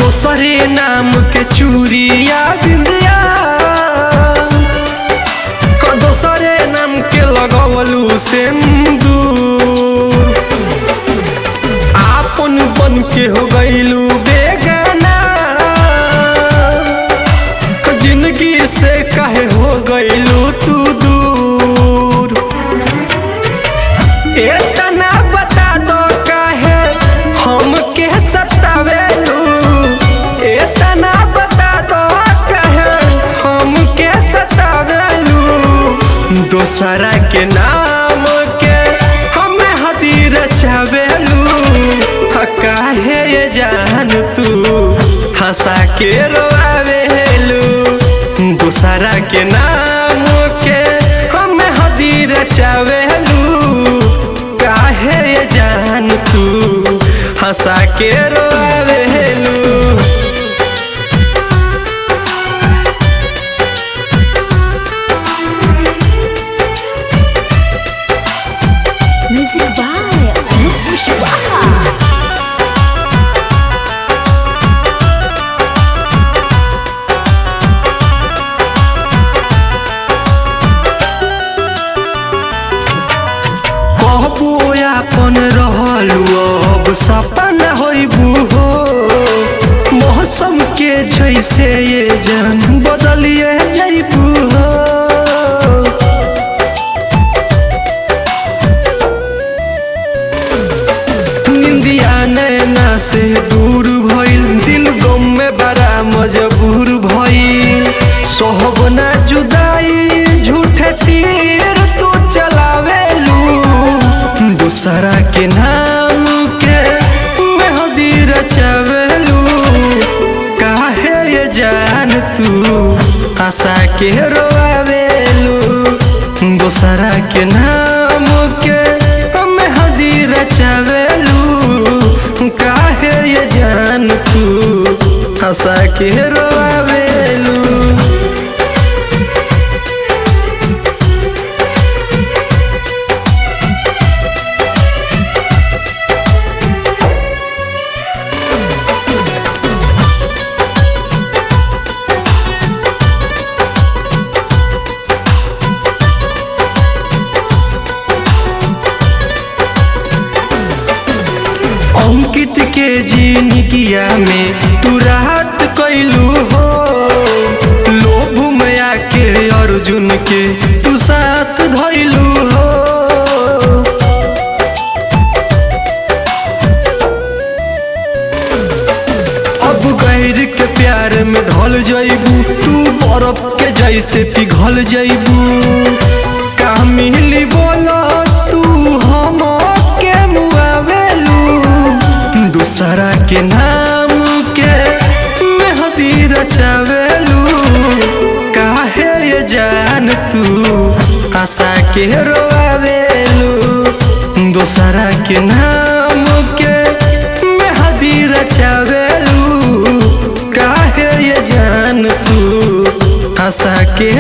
दोसरे नाम के चूड़िया बिंदिया, दोसरे नाम के लगवलू सिंदूर, आपन बन के हो गईलू बेगाना, जिंदगी से काहे हो गईलू तू दूर। इतना बता दो काहे हमके सतावेलू, इतना बता दो काहे हमके सतावेलू। दोसरा के नाम के हमें हदीर चावेलू, काहे ये जान तू हंसा के रोआवेलू। दोसरा के नाम के हमें हदीर चावेलू, काहे ये जान तू हंसा के रोआवेलू। Music by Anup Pushwaha. कहबू अपन रहलू अब सपना होइबू हो, मौसम के जैसे ये जान बदलिए जाइबू हो। निंदिया नैना से दूर भइल, दिल गम में बड़ा मजबूर भइल। सोहबना जुदाई झूठे तीर तू चलावेलू, दूसरा के नाम के मेहंदी रचावेलू। काहे ये जान तू आशा के रोआवेलू, दूसरा के नाम के मेहंदी रचावेलू। काहे ये जान तू आशा के रोआवेलू। अंकित के जिंदगिया में तू राहत कैलू हो, लोभ में आके अर्जुन के तू साथ धैलू हो। अब गैर के प्यार में ढल जइबू, तू बर्फ के जैसे पिघल जइबू। का मिली बोला तू हम के मुआवेलू, दूसरा के नाम के मेहंदी रचावेलू। काहे ये जान तू आशा के रोआवेलू, दूसरा के नाम के मेहंदी रचावेलू। काहे ये जान तू आशा के